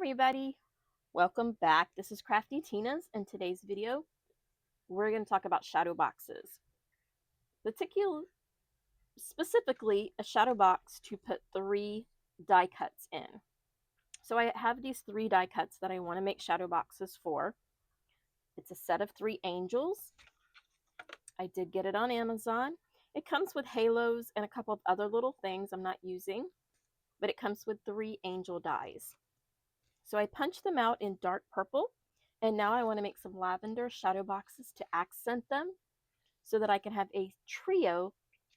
everybody, welcome back. This is craftytinas. In today's video, we're going to talk about shadow boxes. Specifically, a shadow box to put 3 die cuts in. So I have these 3 die cuts that I want to make shadow boxes for. It's a set of 3 angels. I did get it on Amazon. It comes with halos and a couple of other little things I'm not using, but it comes with 3 angel dies. So I punched them out in dark purple, and now I want to make some lavender shadow boxes to accent them so that I can have a trio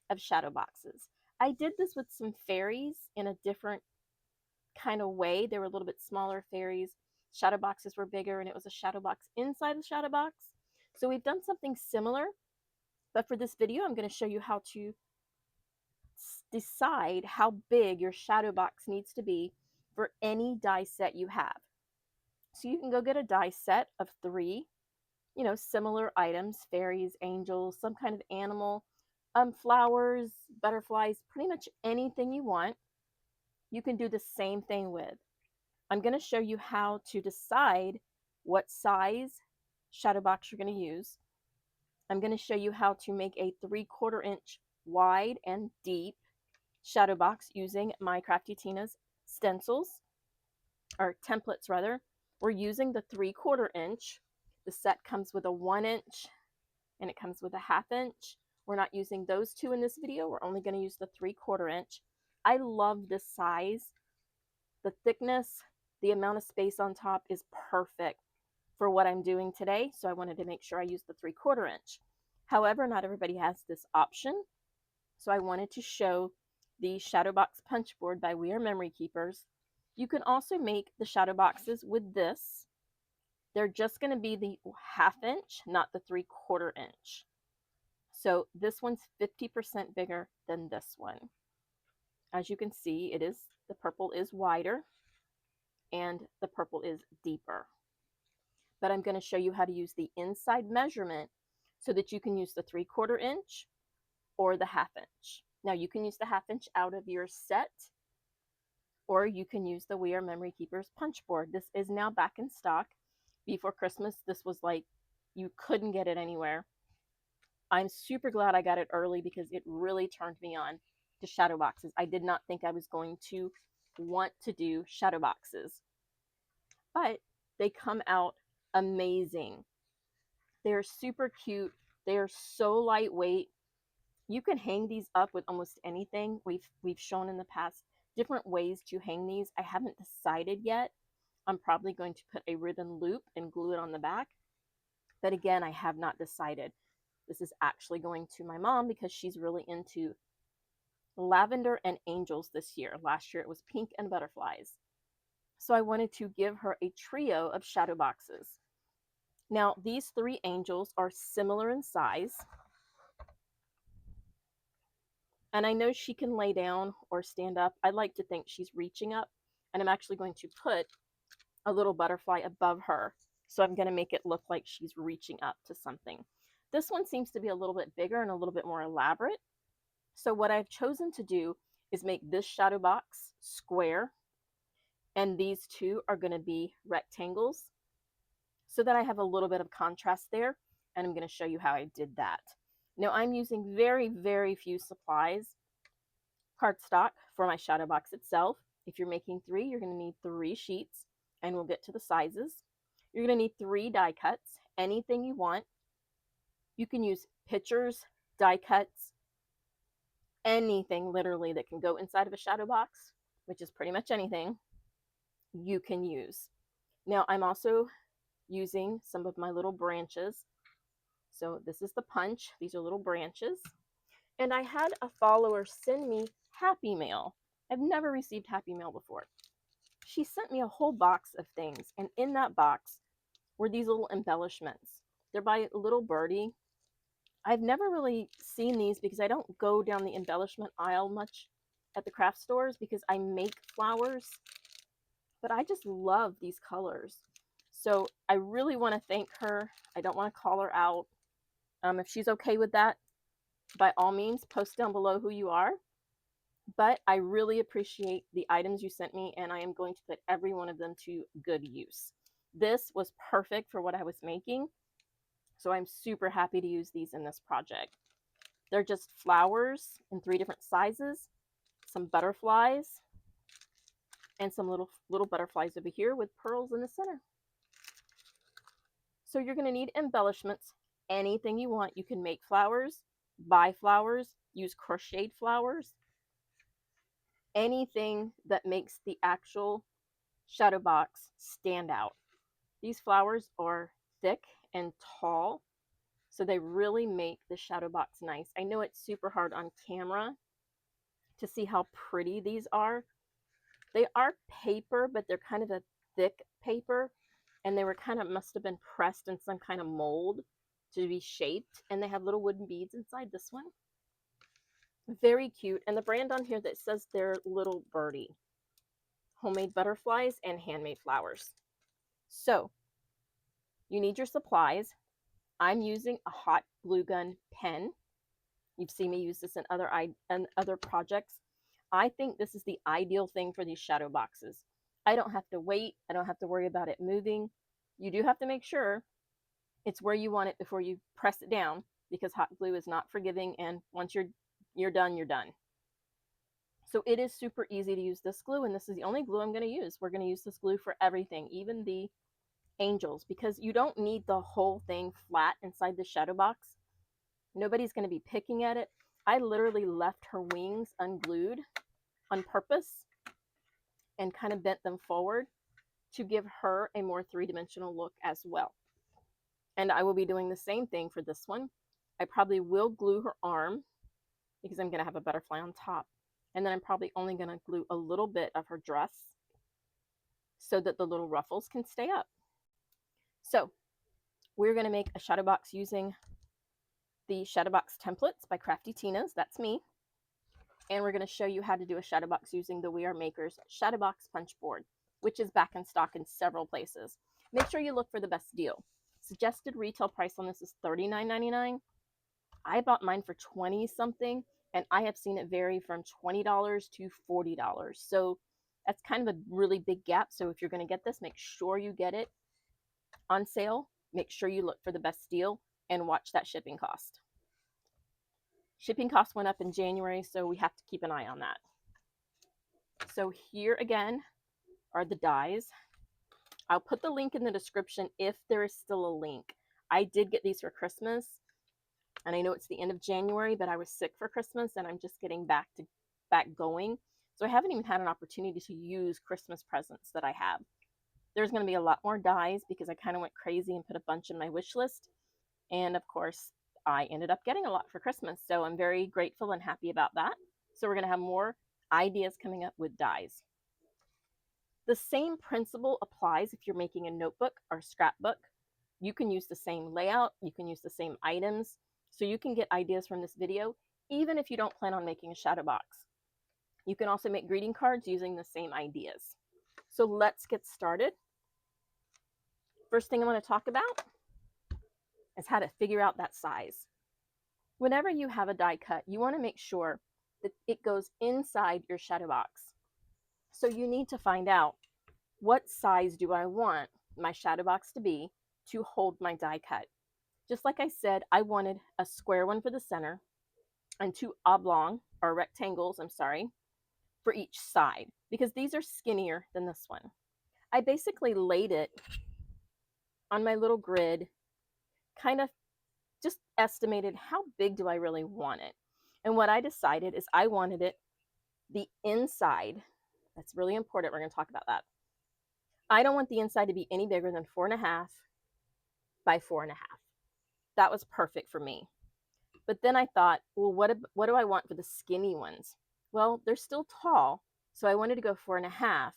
of shadow boxes. I did this with some fairies in a different kind of way. They were a little bit smaller fairies. Shadow boxes were bigger, and it was a shadow box inside the shadow box. So we've done something similar, but for this video, I'm going to show you how to decide how big your shadow box needs to be for any die set you have. So you can go get a die set of 3, similar items, fairies, angels, some kind of animal, flowers, butterflies, pretty much anything you want. You can do the same thing with. I'm going to show you how to decide what size shadow box you're going to use. I'm going to show you how to make a 3/4 inch wide and deep shadow box using my craftytinas stencils, or templates rather. We're using the 3/4 inch. The set comes with a 1 inch and it comes with a 1/2 inch. We're not using those 2 in this video. We're only going to use the 3/4 inch. I love this size. The thickness, the amount of space on top is perfect for what I'm doing today. So I wanted to make sure I use the 3/4 inch. However, not everybody has this option. So I wanted to show the Shadow Box Punch Board by We Are Memory Keepers. You can also make the shadow boxes with this. They're just going to be the 1/2 inch, not the 3/4 inch. So this one's 50% bigger than this one. As you can see, the purple is wider and the purple is deeper. But I'm going to show you how to use the inside measurement so that you can use the 3/4 inch or the 1/2 inch. Now you can use the 1/2 inch out of your set, or you can use the We Are Memory Keepers punch board. This is now back in stock. Before Christmas, this was like you couldn't get it anywhere. I'm super glad I got it early because it really turned me on to shadow boxes. I did not think I was going to want to do shadow boxes, but they come out amazing. They're super cute. They are so lightweight. You can hang these up with almost anything. We've shown in the past different ways to hang these. I haven't decided yet. I'm probably going to put a ribbon loop and glue it on the back. But again, I have not decided. This is actually going to my mom because she's really into lavender and angels this year. Last year it was pink and butterflies. So I wanted to give her a trio of shadow boxes. Now, these 3 angels are similar in size. And I know she can lay down or stand up. I like to think she's reaching up. And I'm actually going to put a little butterfly above her. So I'm going to make it look like she's reaching up to something. This one seems to be a little bit bigger and a little bit more elaborate. So what I've chosen to do is make this shadow box square, and these 2 are going to be rectangles, so that I have a little bit of contrast there, and I'm going to show you how I did that. Now I'm using very, very few supplies. Cardstock for my shadow box itself. If you're making 3, you're going to need 3 sheets, and we'll get to the sizes. You're going to need 3 die cuts, anything you want. You can use pictures, die cuts, anything literally that can go inside of a shadow box, which is pretty much anything you can use. Now I'm also using some of my little branches. So this is the punch. These are little branches. And I had a follower send me Happy Mail. I've never received Happy Mail before. She sent me a whole box of things, and in that box were these little embellishments. They're by Little Birdie. I've never really seen these because I don't go down the embellishment aisle much at the craft stores because I make flowers, but I just love these colors. So I really want to thank her. I don't want to call her out. If she's okay with that, by all means, post down below who you are. but I really appreciate the items you sent me, and I am going to put every one of them to good use. This was perfect for what I was making, so I'm super happy to use these in this project. They're just flowers in 3 different sizes, some butterflies, and some little butterflies over here with pearls in the center. So you're going to need embellishments, anything you want. You can make flowers, buy flowers, use crocheted flowers, anything that makes the actual shadow box stand out. These flowers are thick and tall, so they really make the shadow box nice. I know it's super hard on camera to see how pretty these are. They are paper, but they're kind of a thick paper, and they were kind of must have been pressed in some kind of mold to be shaped, and they have little wooden beads inside this one. Very cute. And the brand on here that says they're Little Birdie. Homemade butterflies and handmade flowers. So you need your supplies. I'm using a hot glue gun pen. You've seen me use this in other projects. I think this is the ideal thing for these shadow boxes. I don't have to wait. I don't have to worry about it moving. You do have to make sure it's where you want it before you press it down, because hot glue is not forgiving, and once you're done, you're done. So it is super easy to use this glue, and this is the only glue I'm going to use. We're going to use this glue for everything, even the angels, because you don't need the whole thing flat inside the shadow box. Nobody's going to be picking at it. I literally left her wings unglued on purpose and kind of bent them forward to give her a more three-dimensional look as well. And I will be doing the same thing for this one. I probably will glue her arm because I'm going to have a butterfly on top. And then I'm probably only going to glue a little bit of her dress so that the little ruffles can stay up. So we're going to make a shadow box using the shadow box templates by craftytinas. That's me. And we're going to show you how to do a shadow box using the We Are Makers shadow box punch board, which is back in stock in several places. Make sure you look for the best deal. Suggested retail price on this is $39.99. I bought mine for 20 something, and I have seen it vary from $20 to $40. So that's kind of a really big gap. So if you're going to get this, make sure you get it on sale. Make sure you look for the best deal and watch that shipping cost. Shipping costs went up in January, so we have to keep an eye on that. So here again are the dies. I'll put the link in the description if there is still a link. I did get these for Christmas, and I know it's the end of January, but I was sick for Christmas and I'm just getting back going. So I haven't even had an opportunity to use Christmas presents that I have. There's going to be a lot more dies because I kind of went crazy and put a bunch in my wish list. And of course, I ended up getting a lot for Christmas. So I'm very grateful and happy about that. So we're going to have more ideas coming up with dies. The same principle applies if you're making a notebook or scrapbook. You can use the same layout, you can use the same items, so you can get ideas from this video, even if you don't plan on making a shadow box. You can also make greeting cards using the same ideas. So let's get started. First thing I want to talk about is how to figure out that size. Whenever you have a die cut, you want to make sure that it goes inside your shadow box. So you need to find out, what size do I want my shadow box to be to hold my die cut? Just like I said, I wanted a square one for the center and 2 oblong or rectangles, for each side, because these are skinnier than this one. I basically laid it on my little grid, kind of just estimated how big do I really want it. And what I decided is I wanted it the inside. That's really important. We're going to talk about that. I don't want the inside to be any bigger than 4.5 by 4.5. That was perfect for me. But then I thought, well, what do I want for the skinny ones? Well, they're still tall, so I wanted to go 4.5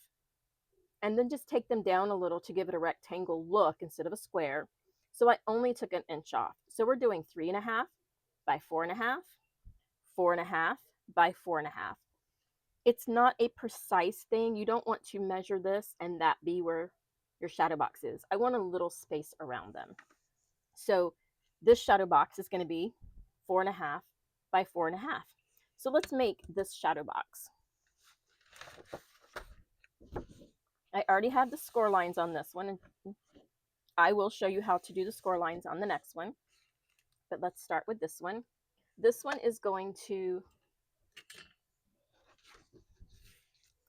and then just take them down a little to give it a rectangle look instead of a square. So I only took an inch off. So we're doing 3.5 by 4.5, 4.5 by 4.5. It's not a precise thing. You don't want to measure this and that be where your shadow box is. I want a little space around them. So this shadow box is going to be 4.5 by 4.5. So let's make this shadow box. I already have the score lines on this one, and I will show you how to do the score lines on the next one. But let's start with this one. This one is going to,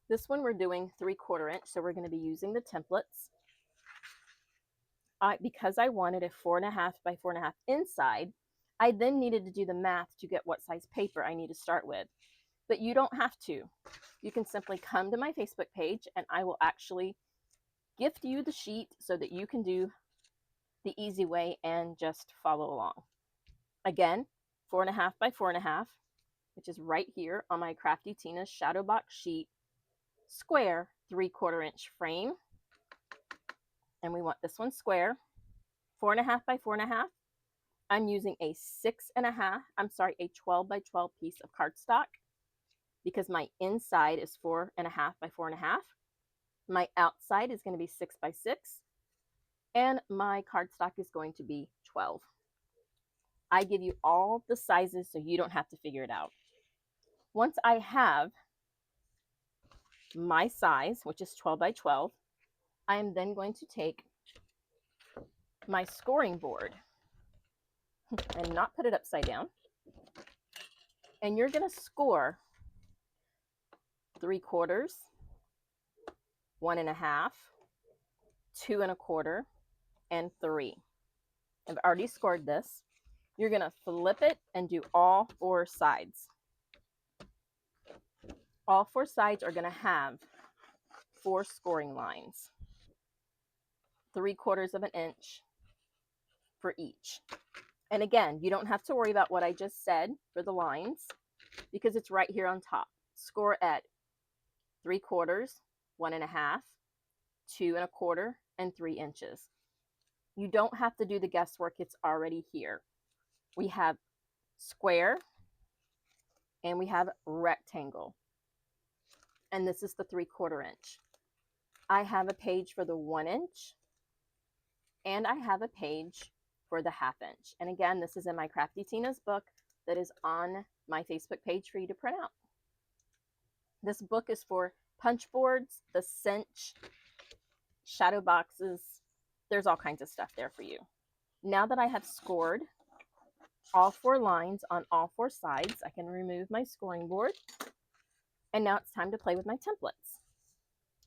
this one we're doing 3/4 inch, so we're going to be using the templates. Because I wanted a 4.5 by 4.5 inside, I then needed to do the math to get what size paper I need to start with. But you don't have to. You can simply come to my Facebook page and I will actually gift you the sheet so that you can do the easy way and just follow along. Again, 4.5 by 4.5, which is right here on my craftytinas shadow box sheet, square 3/4 inch frame. And we want this one square, 4.5 by 4.5. I'm using a 12 by 12 piece of cardstock because my inside is 4.5 by 4.5. My outside is going to be 6 by 6, and my cardstock is going to be 12. I give you all the sizes so you don't have to figure it out. Once I have my size, which is 12 by 12, I am then going to take my scoring board and not put it upside down. And you're going to score 3/4, 1.5, 2.25, and 3. I've already scored this. You're going to flip it and do all 4 sides. All 4 sides are going to have 4 scoring lines, 3/4 of an inch for each. And again, you don't have to worry about what I just said for the lines because it's right here on top. Score at 3/4, 1.5, 2.25, and 3 inches. You don't have to do the guesswork. It's already here. We have square and we have rectangle. And this is the 3/4 inch. I have a page for the 1 inch and I have a page for the 1/2 inch. And again, this is in my craftytinas book that is on my Facebook page for you to print out. This book is for punch boards, the cinch, shadow boxes. There's all kinds of stuff there for you. Now that I have scored all 4 lines on all 4 sides, I can remove my scoring board. And now it's time to play with my templates.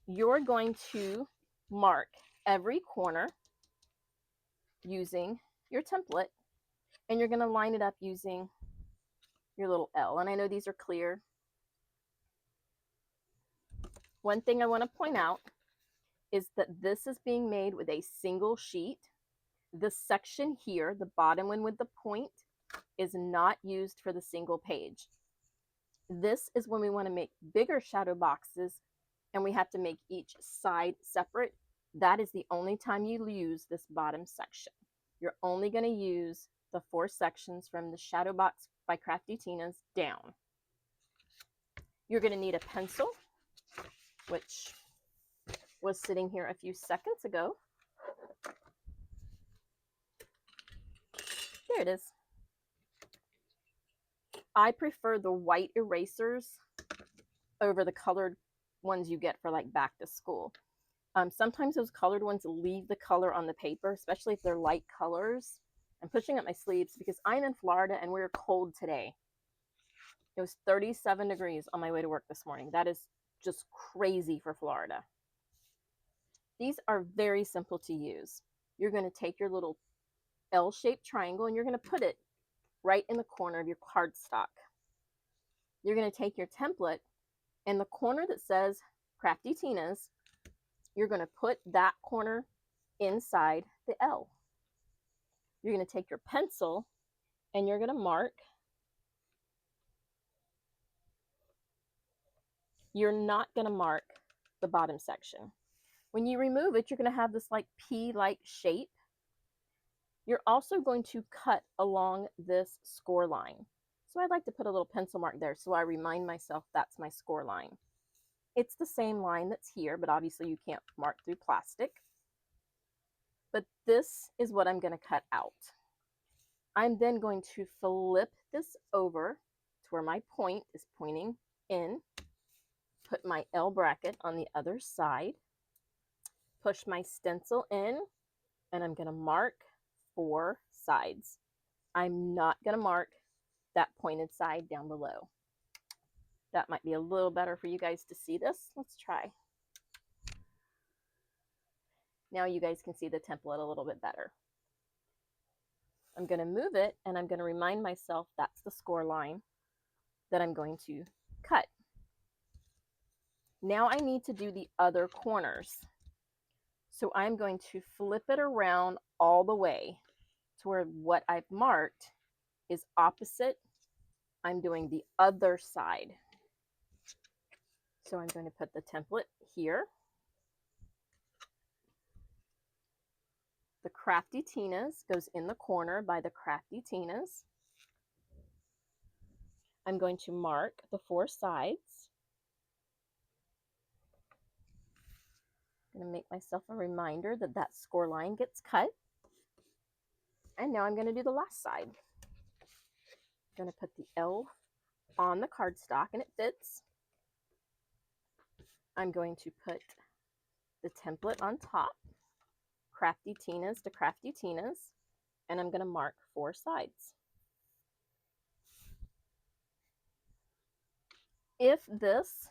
You're going to mark every corner using your template, and you're going to line it up using your little L. And I know these are clear. One thing I want to point out is that this is being made with a single sheet. This section here, the bottom one with the point, is not used for the single page. This is when we want to make bigger shadow boxes and we have to make each side separate. That is the only time you use this bottom section. You're only going to use the 4 sections from the shadow box by craftytinas down. You're going to need a pencil, which was sitting here a few seconds ago. There it is. I prefer the white erasers over the colored ones you get for like back to school. Sometimes those colored ones leave the color on the paper, especially if they're light colors. I'm pushing up my sleeves because I'm in Florida and we're cold today. It was 37 degrees on my way to work this morning. That is just crazy for Florida. These are very simple to use. You're going to take your little L-shaped triangle and you're going to put it right in the corner of your cardstock. You're going to take your template and the corner that says craftytinas, you're going to put that corner inside the L. You're going to take your pencil and you're going to mark. You're not going to mark the bottom section. When you remove it, you're going to have this like P-like shape. You're also going to cut along this score line. So I like to put a little pencil mark there so I remind myself that's my score line. It's the same line that's here, but obviously you can't mark through plastic. But this is what I'm going to cut out. I'm then going to flip this over where my point is pointing in. Put my L bracket on the other side. Push my stencil in, and I'm going to mark 4 sides. I'm not going to mark that pointed side down below. That might be a little better for you guys to see this. Let's try. Now you guys can see the template a little bit better. I'm going to move it, and I'm going to remind myself that's the score line that I'm going to cut. Now I need to do the other corners. So I'm going to flip it around all the way to where what I've marked is opposite. I'm doing the other side. So I'm going to put the template here. The craftytinas goes in the corner by the craftytinas. I'm going to mark the 4 sides. I'm going to make myself a reminder that that score line gets cut. And now I'm going to do the last side. I'm going to put the L on the cardstock and it fits. I'm going to put the template on top, craftytinas to craftytinas, and I'm going to mark 4 sides. If this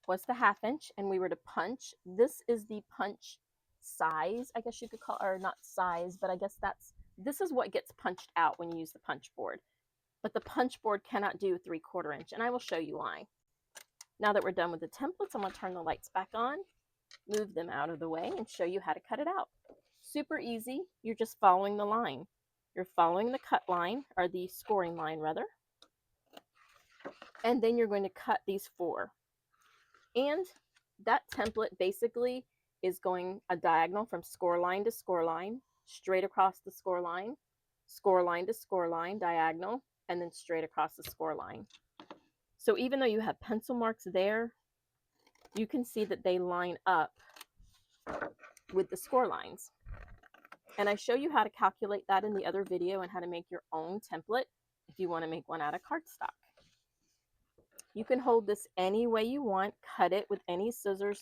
was the 1/2 inch and we were to punch, this is the punch size, I guess you could call, or not size, but I guess this is what gets punched out when you use the punch board. But the punch board cannot do 3/4 inch, and I will show you why. Now that we're done with the templates, I'm going to turn the lights back on, move them out of the way, and show you how to cut it out. Super easy. You're just following the line. You're following the cut line, or the scoring line rather, and then you're going to cut these 4. And that template basically is going a diagonal from score line to score line, straight across the score line to score line, diagonal, and then straight across the score line. So even though you have pencil marks there, you can see that they line up with the score lines. And I show you how to calculate that in the other video and how to make your own template if you want to make one out of cardstock. You can hold this any way you want, cut it with any scissors.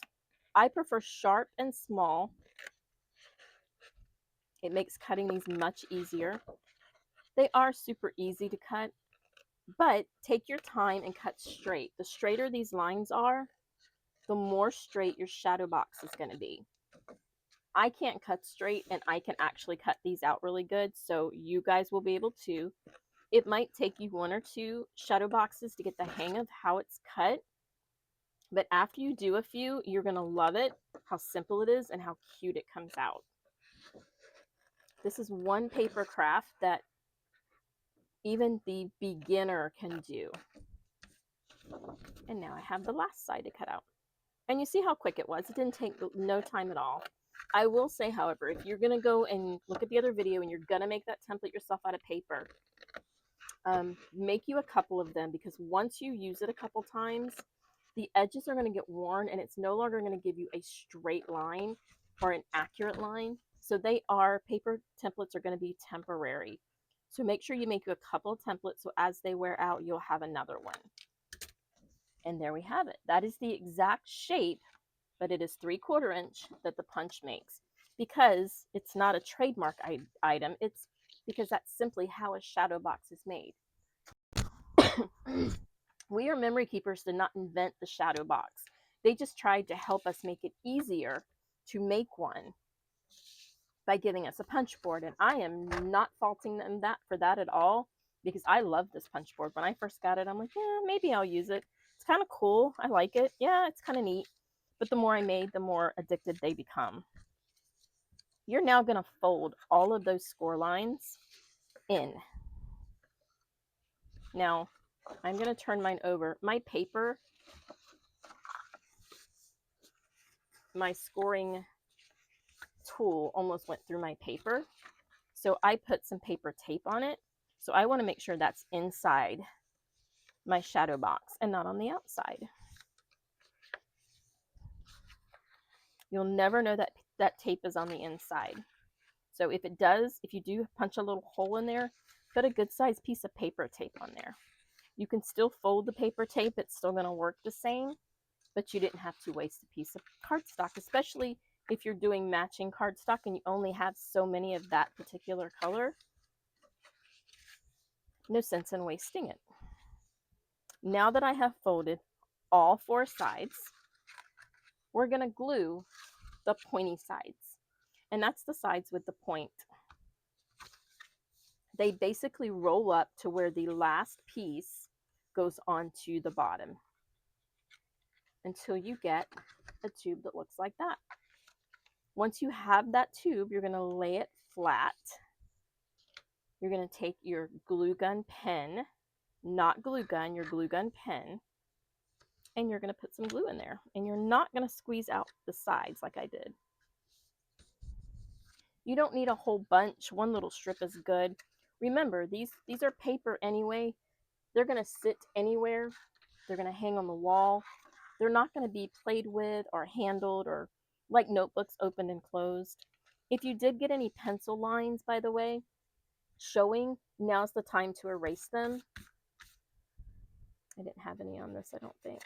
I prefer sharp and small. It makes cutting these much easier. They are super easy to cut, but take your time and cut straight. The straighter these lines are, the more straight your shadow box is going to be. I can't cut straight, and I can actually cut these out really good, so you guys will be able to. It might take you 1 or 2 shadow boxes to get the hang of how it's cut, but after you do a few, you're going to love it, how simple it is and how cute it comes out. This is one paper craft that even the beginner can do. And now I have the last side to cut out. And you see how quick it was. It didn't take no time at all. I will say, however, if you're going to go and look at the other video and you're going to make that template yourself out of paper, make you a couple of them, because once you use it a couple times, the edges are going to get worn and it's no longer going to give you a straight line or an accurate line. So paper templates are going to be temporary. So make sure you make you a couple of templates so as they wear out, you'll have another one. And there we have it. That is the exact shape, but it is 3/4 inch that the punch makes. Because it's not a trademark item, it's because that's simply how a shadow box is made. We, are memory keepers, did not invent the shadow box. They just tried to help us make it easier to make one by giving us a punch board. And I am not faulting them for that at all, because I love this punch board. When I first got it, I'm like, yeah, maybe I'll use it. It's kind of cool. I like it. Yeah, it's kind of neat. But the more I made, the more addicted they become. You're now going to fold all of those score lines in. Now, I'm going to turn mine over. My paper, my scoring tool almost went through my paper. So I put some paper tape on it. So I want to make sure that's inside my shadow box and not on the outside. You'll never know that that tape is on the inside. So if you do punch a little hole in there, put a good sized piece of paper tape on there. You can still fold the paper tape, it's still going to work the same, but you didn't have to waste a piece of cardstock, especially if you're doing matching cardstock and you only have so many of that particular color. No sense in wasting it. Now that I have folded all 4 sides, we're going to glue the pointy sides, and that's the sides with the point. They basically roll up to where the last piece goes onto the bottom until you get a tube that looks like that. Once you have that tube, you're going to lay it flat. You're going to take your glue gun pen, not glue gun, your glue gun pen, and you're going to put some glue in there. And you're not going to squeeze out the sides like I did. You don't need a whole bunch. One little strip is good. Remember, these are paper anyway. They're going to sit anywhere. They're going to hang on the wall. They're not going to be played with or handled or like notebooks opened and closed. If you did get any pencil lines, by the way, showing, now's the time to erase them. I didn't have any on this, I don't think.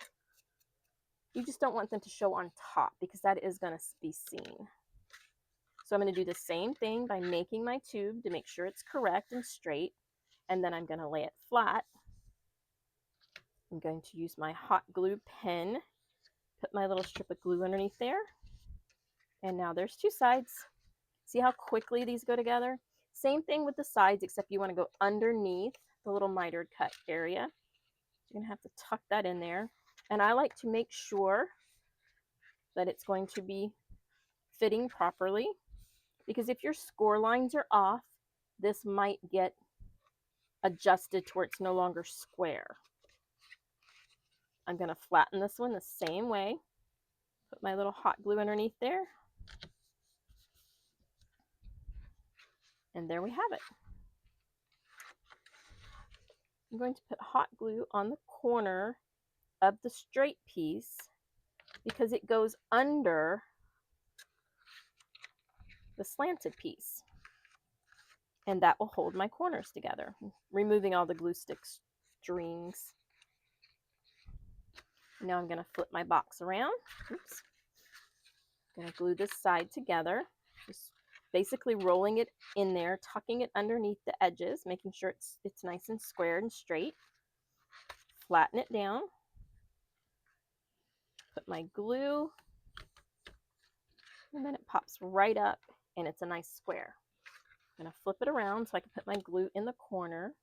You just don't want them to show on top because that is going to be seen. So I'm going to do the same thing by making my tube to make sure it's correct and straight, and then I'm going to lay it flat. I'm going to use my hot glue pen, put my little strip of glue underneath there, and now there's 2 sides. See how quickly these go together? Same thing with the sides, except you want to go underneath the little mitered cut area. You're going to have to tuck that in there. And I like to make sure that it's going to be fitting properly, because if your score lines are off, this might get adjusted to where it's no longer square. I'm going to flatten this one the same way. Put my little hot glue underneath there. And there we have it. I'm going to put hot glue on the corner of the straight piece because it goes under the slanted piece. And that will hold my corners together, removing all the glue stick strings. Now I'm going to flip my box around. Oops. I'm going to glue this side together, just basically rolling it in there, tucking it underneath the edges, making sure it's nice and square and straight. Flatten it down. Put my glue, and then it pops right up, and it's a nice square. I'm going to flip it around so I can put my glue in the corner.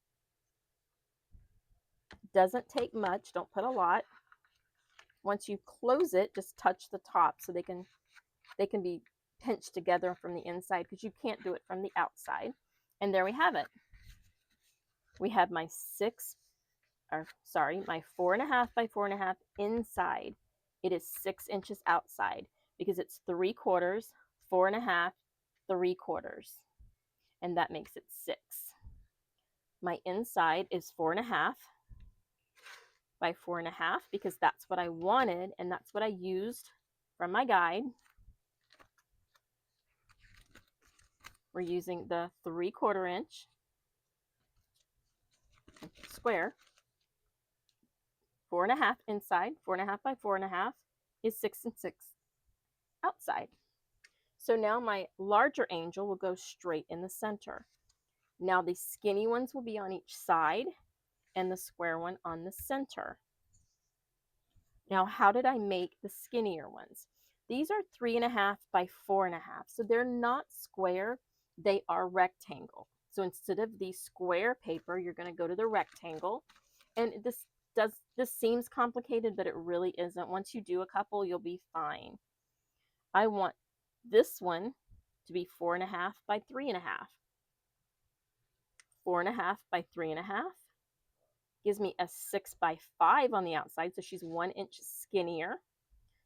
Doesn't take much, don't put a lot. Once you close it, just touch the top so they can be pinched together from the inside, because you can't do it from the outside. And there we have it. We have my 4.5 by 4.5 inside. It is 6 inches outside because it's 3/4, 4.5, 3/4, and that makes it 6. My inside is 4.5 by 4.5 because that's what I wanted, and that's what I used from my guide. We're using the 3/4 inch square. 4.5 inside, 4.5 by 4.5 is 6 and 6 outside. So now my larger angel will go straight in the center. Now the skinny ones will be on each side and the square one on the center. Now, how did I make the skinnier ones? These are 3.5 by 4.5, so they're not square, they are rectangle. So instead of the square paper, you're going to go to the rectangle. And this seems complicated, but it really isn't. Once you do a couple, you'll be fine. I want this one to be 4.5 by 3.5. 4.5 by 3.5 gives me a 6 by 5 on the outside, so she's 1 inch skinnier.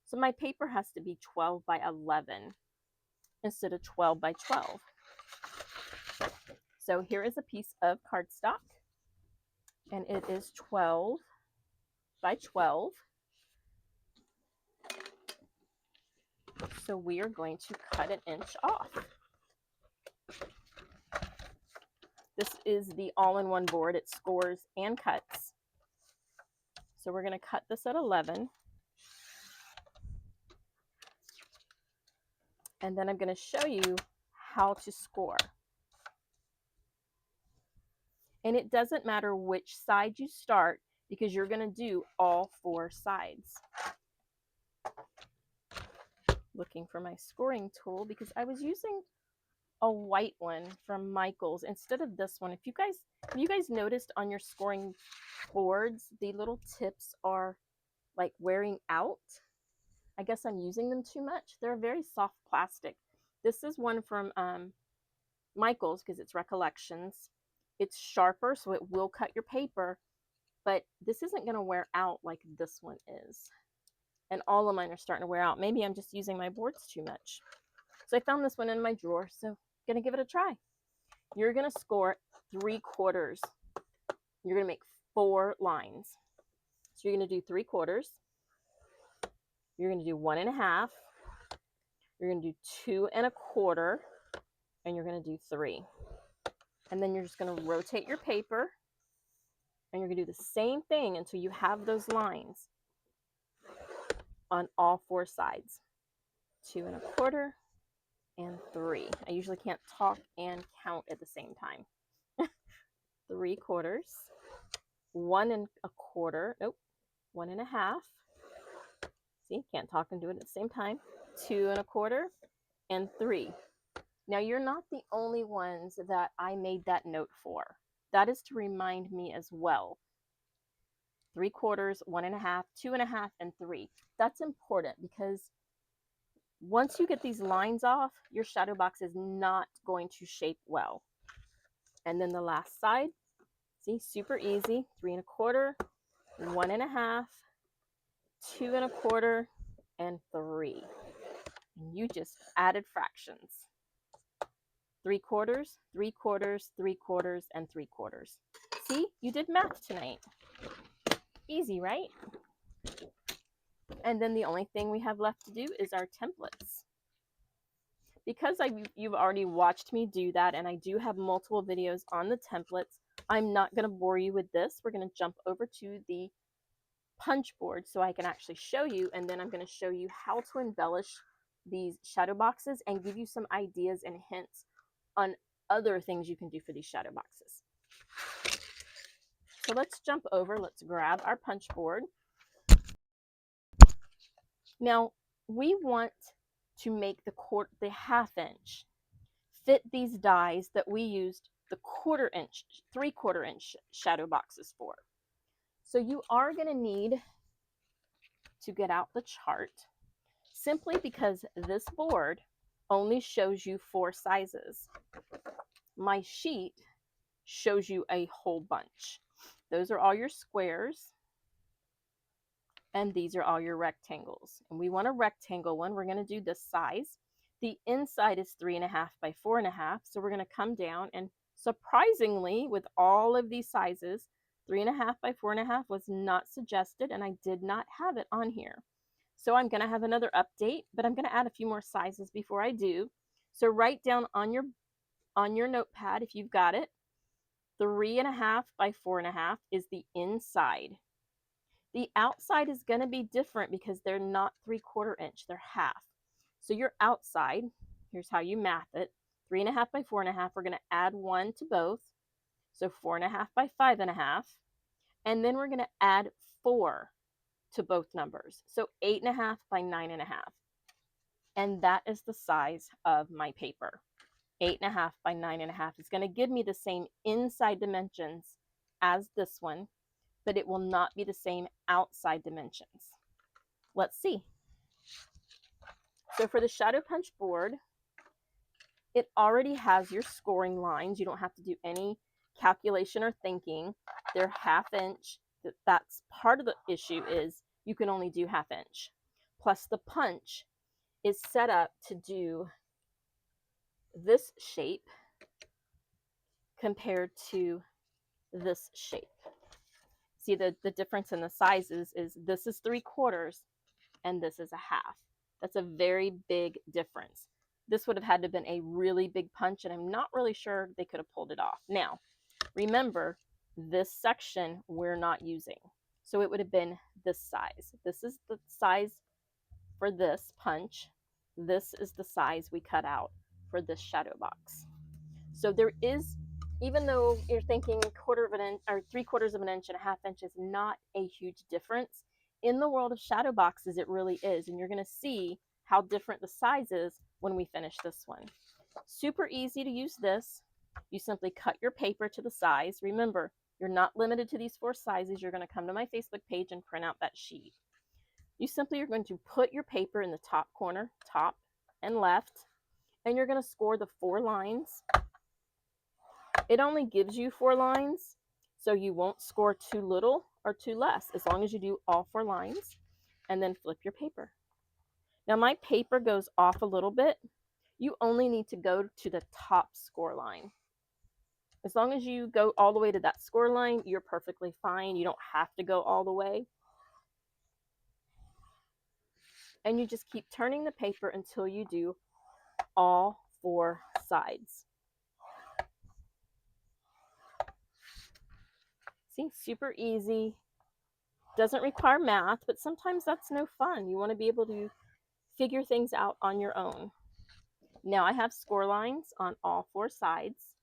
So my paper has to be 12 by 11 instead of 12 by 12. So here is a piece of cardstock, and it is 12 by 12. So we are going to cut 1 inch off. This is the all-in-one board. It scores and cuts. So we're going to cut this at 11. And then I'm going to show you how to score. And it doesn't matter which side you start because you're going to do all 4 sides. Looking for my scoring tool because I was using a white one from Michael's instead of this one. If you guys noticed on your scoring boards, the little tips are like wearing out. I guess I'm using them too much. They're very soft plastic. This is one from Michael's because it's Recollections. It's sharper, so it will cut your paper, but this isn't going to wear out like this one is. And all of mine are starting to wear out. Maybe I'm just using my boards too much. So I found this one in my drawer, so I'm going to give it a try. You're going to score 3/4. You're going to make 4 lines. So you're going to do 3/4. You're going to do 1 1/2. You're going to do 2 1/4. And you're going to do 3. And then you're just going to rotate your paper. And you're going to do the same thing until you have those lines on all 4 sides. 2 1/4 and 3. I usually can't talk and count at the same time. 3/4, 1 1/4, nope, 1 1/2. See, can't talk and do it at the same time. 2 1/4 and 3. Now you're not the only ones that I made that note for. That is to remind me as well. 3/4, 1 1/2, 2 1/2, and 3. That's important because once you get these lines off, your shadow box is not going to shape well. And then the last side, see, super easy. 3 1/4, 1 1/2, 2 1/4, and 3. And you just added fractions. 3/4, 3/4, 3/4, and 3/4. See, you did math tonight. Easy, right? And then the only thing we have left to do is our templates. Because you've already watched me do that, and I do have multiple videos on the templates, I'm not going to bore you with this. We're going to jump over to the punch board so I can actually show you, and then I'm going to show you how to embellish these shadow boxes and give you some ideas and hints on other things you can do for these shadow boxes. So let's jump over. Let's grab our punch board. Now we want to make the 1/2 inch fit these dies that we used the 1/4 inch, 3/4 inch shadow boxes for. So you are going to need to get out the chart simply because this board only shows you 4 sizes. My sheet shows you a whole bunch. Those are all your squares, and these are all your rectangles. And we want a rectangle one. We're going to do this size. The inside is 3 1/2 by 4 1/2. So we're going to come down, and surprisingly, with all of these sizes, 3 1/2 by 4 1/2 was not suggested, and I did not have it on here. So I'm going to have another update, but I'm going to add a few more sizes before I do. So write down on your notepad, if you've got it, 3 1/2 by 4 1/2 is the inside. The outside is going to be different because they're not 3/4 inch, they're half. So your outside, here's how you math it. 3 1/2 by 4 1/2, we're going to add 1 to both. So 4 1/2 by 5 1/2. And then we're going to add 4 to both numbers. So 8 1/2 by 9 1/2. And that is the size of my paper. 8 1/2 by 9 1/2 is going to give me the same inside dimensions as this one, but it will not be the same outside dimensions. Let's see. So for the shadow punch board, it already has your scoring lines. You don't have to do any calculation or thinking. They're 1/2 inch. That's part of the issue, is you can only do 1/2 inch. Plus the punch is set up to do this shape compared to this shape. See, the difference in the sizes is this is 3/4 and this is a 1/2. That's a very big difference. This would have had to have been a really big punch, and I'm not really sure they could have pulled it off. Now, remember, this section we're not using. So it would have been this size. This is the size for this punch. This is the size we cut out for this shadow box. So there is, even though you're thinking 1/4 of an inch or 3/4 of an inch and a half inch is not a huge difference, in the world of shadow boxes, it really is. And you're going to see how different the size is when we finish this one. Super easy to use this. You simply cut your paper to the size. Remember, you're not limited to these 4 sizes. You're going to come to my Facebook page and print out that sheet. You simply are going to put your paper in the top corner, top and left, and you're going to score the 4 lines. It only gives you 4 lines, so you won't score too little or too less as long as you do all 4 lines, and then flip your paper. Now my paper goes off a little bit. You only need to go to the top score line. As long as you go all the way to that score line, you're perfectly fine. You don't have to go all the way. And you just keep turning the paper until you do all 4 sides. See, super easy. Doesn't require math, but sometimes that's no fun. You want to be able to figure things out on your own. Now I have score lines on all 4 sides.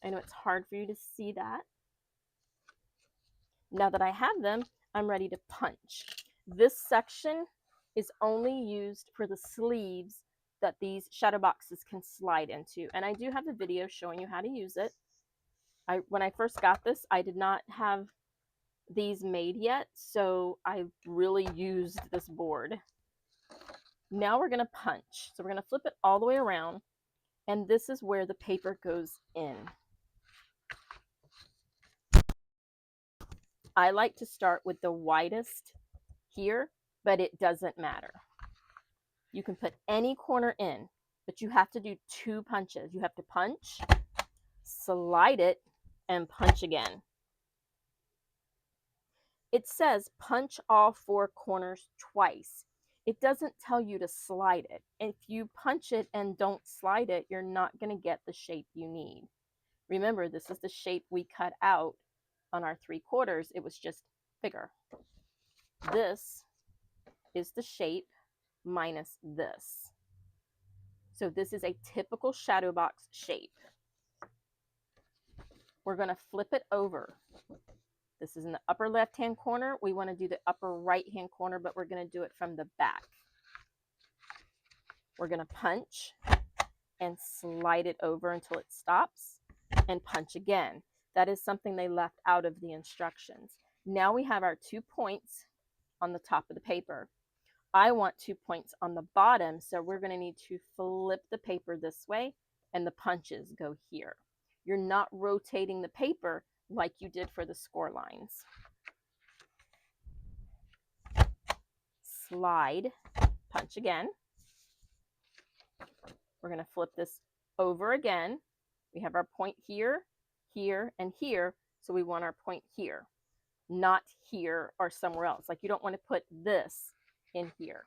I know it's hard for you to see that. Now that I have them, I'm ready to punch. This section is only used for the sleeves that these shadow boxes can slide into. And I do have a video showing you how to use it. When I first got this, I did not have these made yet, so I really used this board. Now we're going to punch. So we're going to flip it all the way around, and this is where the paper goes in. I like to start with the widest here, but it doesn't matter. You can put any corner in, but you have to do 2 punches. You have to punch, slide it, and punch again. It says punch all 4 corners twice. It doesn't tell you to slide it. If you punch it and don't slide it, you're not going to get the shape you need. Remember, this is the shape we cut out on our 3/4. It was just bigger. This is the shape minus this. So this is a typical shadow box shape. We're going to flip it over. This is in the upper left-hand corner. We want to do the upper right-hand corner, but we're going to do it from the back. We're going to punch and slide it over until it stops and punch again. That is something they left out of the instructions. Now we have our 2 points on the top of the paper. I want 2 points on the bottom, so we're going to need to flip the paper this way, and the punches go here. You're not rotating the paper like you did for the score lines. Slide, punch again. We're going to flip this over again. We have our point here, here, and here, so we want our point here, not here or somewhere else. Like, you don't want to put this in here.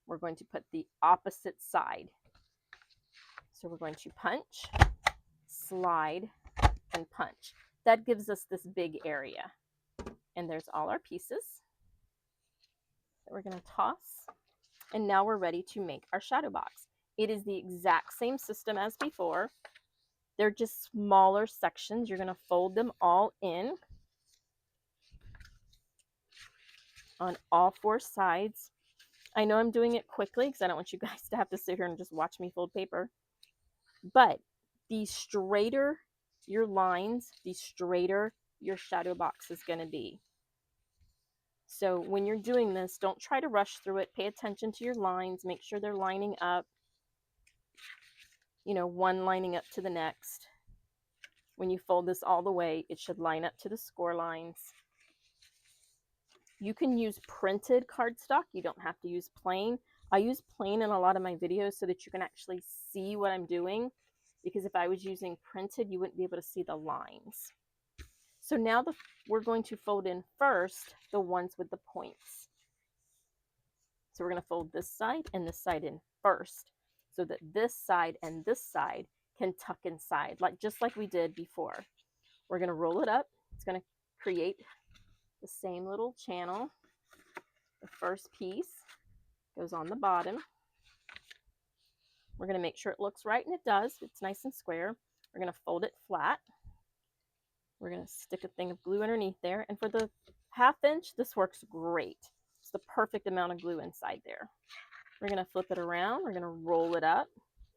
We're going to put the opposite side. So we're going to punch, slide, and punch. That gives us this big area. And there's all our pieces that we're going to toss. And now we're ready to make our shadow box. It is the exact same system as before. They're just smaller sections. You're going to fold them all in on all 4 sides. I know I'm doing it quickly because I don't want you guys to have to sit here and just watch me fold paper. But the straighter your lines, the straighter your shadow box is going to be. So when you're doing this, don't try to rush through it. Pay attention to your lines. Make sure they're lining up. You know, one lining up to the next. When you fold this all the way, it should line up to the score lines. You can use printed cardstock. You don't have to use plain. I use plain in a lot of my videos so that you can actually see what I'm doing, because if I was using printed, you wouldn't be able to see the lines. So now we're going to fold in first the ones with the points. So we're going to fold this side and this side in first. so that this side and this side can tuck inside, like just like we did before. We're going to roll it up. It's going to create the same little channel. The first piece goes on the bottom. We're going to make sure it looks right, and it does. It's nice and square. We're going to fold it flat. We're going to stick a thing of glue underneath there. And for the 1/2 inch, this works great. It's the perfect amount of glue inside there. We're going to flip it around. We're going to roll it up.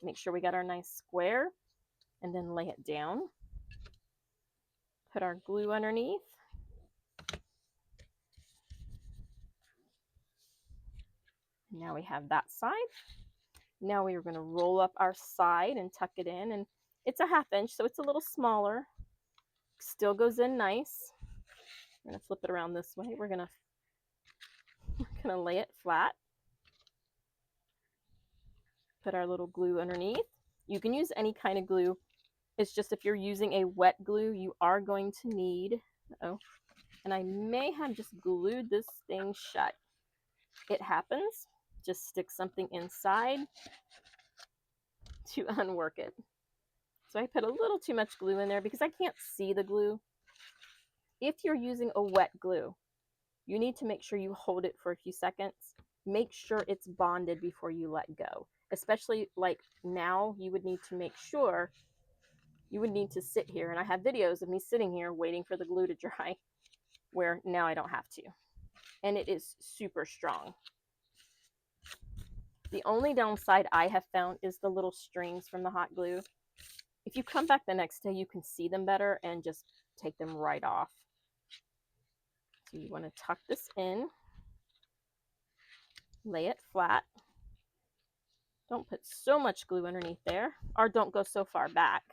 Make sure we got our nice square, and then lay it down. Put our glue underneath. Now we have that side. Now we are going to roll up our side and tuck it in. And it's a 1/2 inch, so it's a little smaller. Still goes in nice. We're going to flip it around this way. We're going to lay it flat. Put our little glue underneath. You can use any kind of glue. It's just if you're using a wet glue, you are going to need, and I may have just glued this thing shut. It happens. Just stick something inside to unwork it. So I put a little too much glue in there because I can't see the glue. If you're using a wet glue, you need to make sure you hold it for a few seconds. Make sure it's bonded before you let go. Especially like now, you would need to make sure, you would need to sit here. And I have videos of me sitting here waiting for the glue to dry, where now I don't have to. And it is super strong. The only downside I have found is the little strings from the hot glue. If you come back the next day, you can see them better and just take them right off. So you want to tuck this in, lay it flat. Don't put so much glue underneath there, or don't go so far back.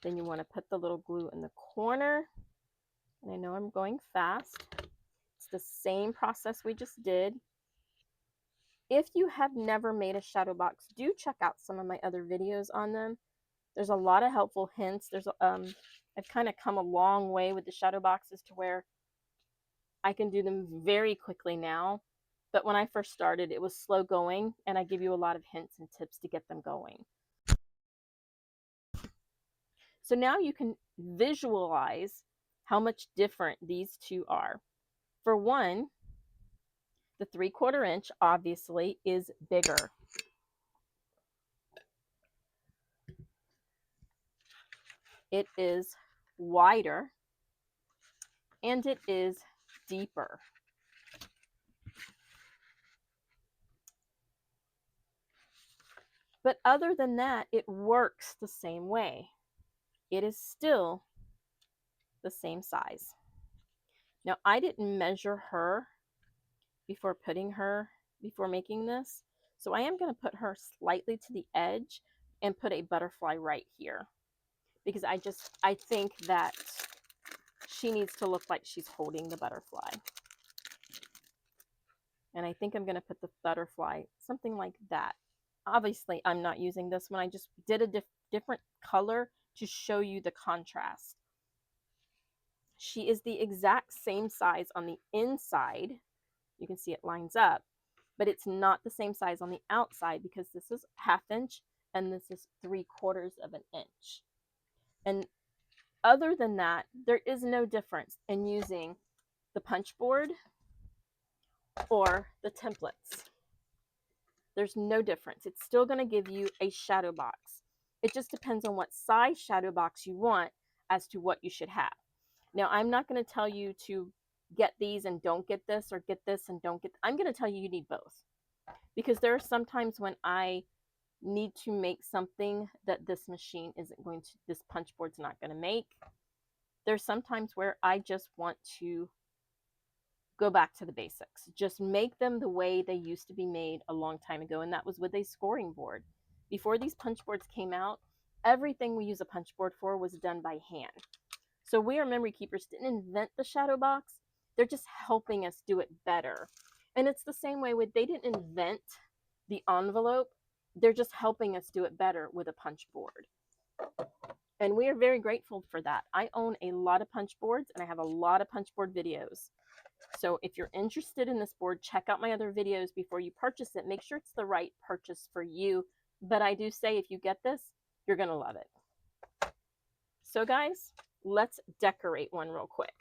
Then you want to put the little glue in the corner. And I know I'm going fast. It's the same process we just did. If you have never made a shadow box, do check out some of my other videos on them. There's a lot of helpful hints. I've kind of come a long way with the shadow boxes to where I can do them very quickly now. But when I first started, it was slow going, and I give you a lot of hints and tips to get them going. So now you can visualize how much different these two are. For one, the 3/4 inch obviously is bigger. It is wider, and it is deeper. But other than that, it works the same way. It is still the same size. Now, I didn't measure her before making this. So I am going to put her slightly to the edge and put a butterfly right here. Because I think that she needs to look like she's holding the butterfly. And I think I'm going to put the butterfly something like that. Obviously, I'm not using this one. I just did a different color to show you the contrast. She is the exact same size on the inside. You can see it lines up, but it's not the same size on the outside because this is 1/2 inch and this is 3/4 of an inch. And other than that, there is no difference in using the punch board or the templates. There's no difference. It's still going to give you a shadow box. It just depends on what size shadow box you want as to what you should have. Now, I'm not going to tell you to get these and don't get this, or get this and don't get. I'm going to tell you need both. Because there are some times when I need to make something that this machine isn't going to, this punch board's not going to make. There's sometimes where I just want to go back to the basics. Just make them the way they used to be made a long time ago, and that was with a scoring board. Before these punch boards came out, everything we use a punch board for was done by hand. So we, our memory keepers, didn't invent the shadow box. They're just helping us do it better. And it's the same way with, they didn't invent the envelope. They're just helping us do it better with a punch board. And we are very grateful for that. I own a lot of punch boards, and I have a lot of punch board videos. So if you're interested in this board, check out my other videos before you purchase it. Make sure it's the right purchase for you. But I do say if you get this, you're going to love it. So guys, let's decorate one real quick.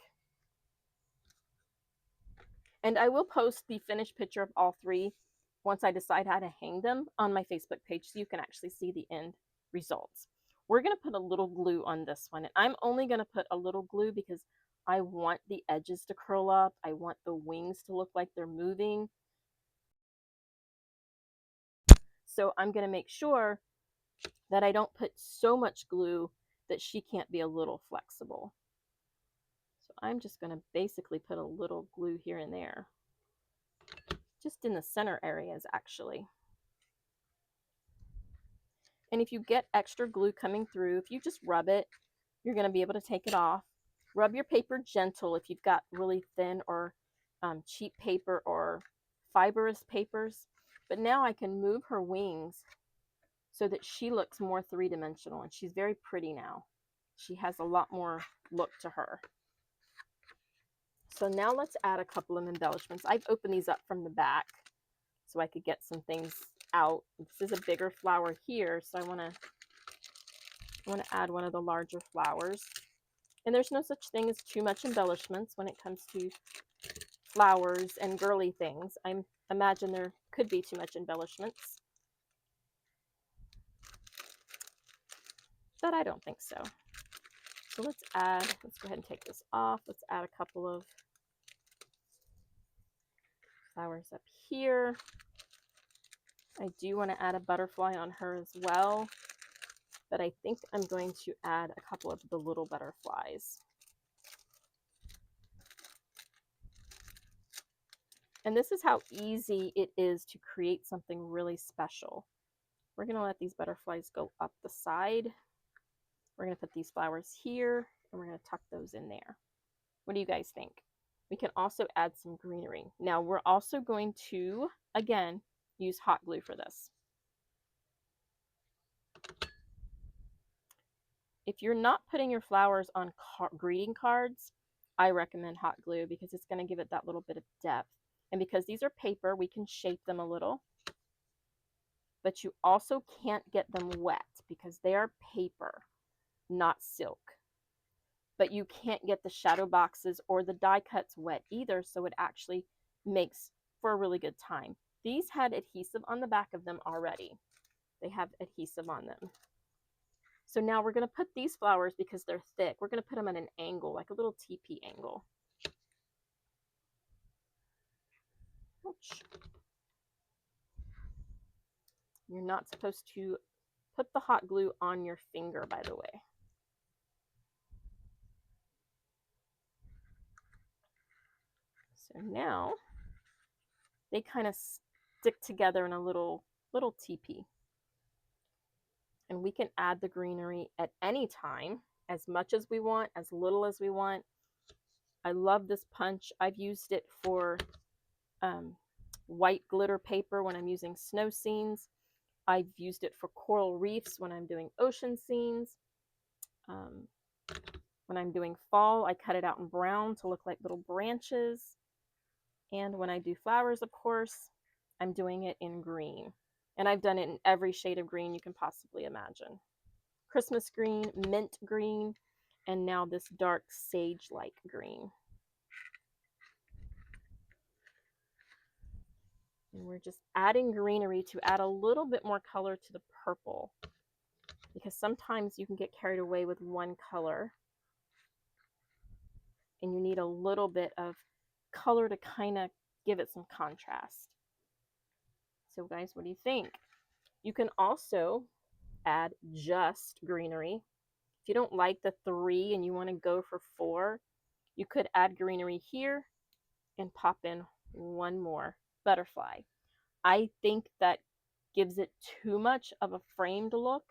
And I will post the finished picture of all three once I decide how to hang them on my Facebook page so you can actually see the end results. We're going to put a little glue on this one. And I'm only going to put a little glue because I want the edges to curl up. I want the wings to look like they're moving. So I'm going to make sure that I don't put so much glue that she can't be a little flexible. So I'm just going to basically put a little glue here and there, just in the center areas actually. And if you get extra glue coming through, if you just rub it, you're going to be able to take it off. Rub your paper gentle if you've got really thin or cheap paper or fibrous papers. But now I can move her wings so that she looks more three-dimensional, and she's very pretty now. She has a lot more look to her. So now let's add a couple of embellishments. I've opened these up from the back so I could get some things out. This is a bigger flower here, so I want to add one of the larger flowers. And there's no such thing as too much embellishments when it comes to flowers and girly things. I imagine there could be too much embellishments, but I don't think so. So let's go ahead and take this off. Let's add a couple of flowers up here. I do want to add a butterfly on her as well, but I think I'm going to add a couple of the little butterflies. And this is how easy it is to create something really special. We're going to let these butterflies go up the side. We're going to put these flowers here, and we're going to tuck those in there. What do you guys think? We can also add some greenery. Now, we're also going to, again, use hot glue for this. If you're not putting your flowers on greeting cards, I recommend hot glue because it's going to give it that little bit of depth. And because these are paper, we can shape them a little. But you also can't get them wet because they are paper, not silk. But you can't get the shadow boxes or the die cuts wet either, so it actually makes for a really good time. These had adhesive on the back of them already. They have adhesive on them. So now we're going to put these flowers, because they're thick, we're going to put them at an angle, like a little teepee angle. Ouch. You're not supposed to put the hot glue on your finger, by the way. So now they kind of stick together in a little teepee. And we can add the greenery at any time, as much as we want, as little as we want. I love this punch. I've used it for white glitter paper when I'm using snow scenes. I've used it for coral reefs when I'm doing ocean scenes. When I'm doing fall, I cut it out in brown to look like little branches. And when I do flowers, of course, I'm doing it in green. And I've done it in every shade of green you can possibly imagine. Christmas green, mint green, and now this dark sage-like green. And we're just adding greenery to add a little bit more color to the purple, because sometimes you can get carried away with one color and you need a little bit of color to kind of give it some contrast. So guys, what do you think? You can also add just greenery. If you don't like the 3 and you want to go for 4, you could add greenery here and pop in one more butterfly. I think that gives it too much of a framed look,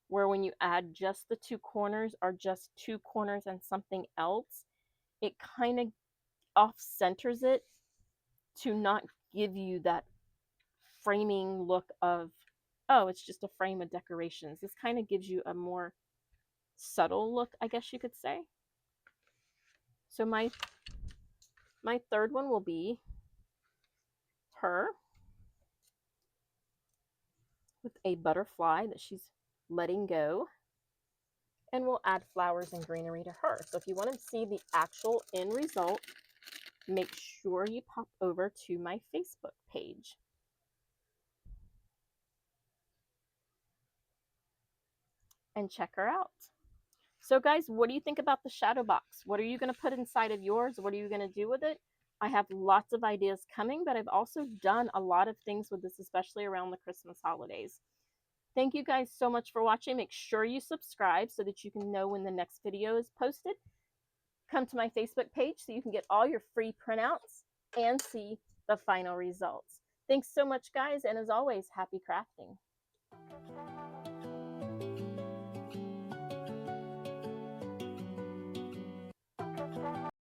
where when you add just the 2 corners or just 2 corners and something else, it kind of off-centers it to not give you that framing look of, oh, it's just a frame of decorations. This kind of gives you a more subtle look, I guess you could say. So my My third one will be her with a butterfly that she's letting go. And we'll add flowers and greenery to her. So if you want to see the actual end result, make sure you pop over to my Facebook page and check her out. So guys, what do you think about the shadow box? What are you going to put inside of yours? What are you going to do with it? I have lots of ideas coming, but I've also done a lot of things with this, especially around the Christmas holidays. Thank you guys so much for watching. Make sure you subscribe so that you can know when the next video is posted. Come to my Facebook page so you can get all your free printouts and see the final results. Thanks so much, guys, and as always, happy crafting.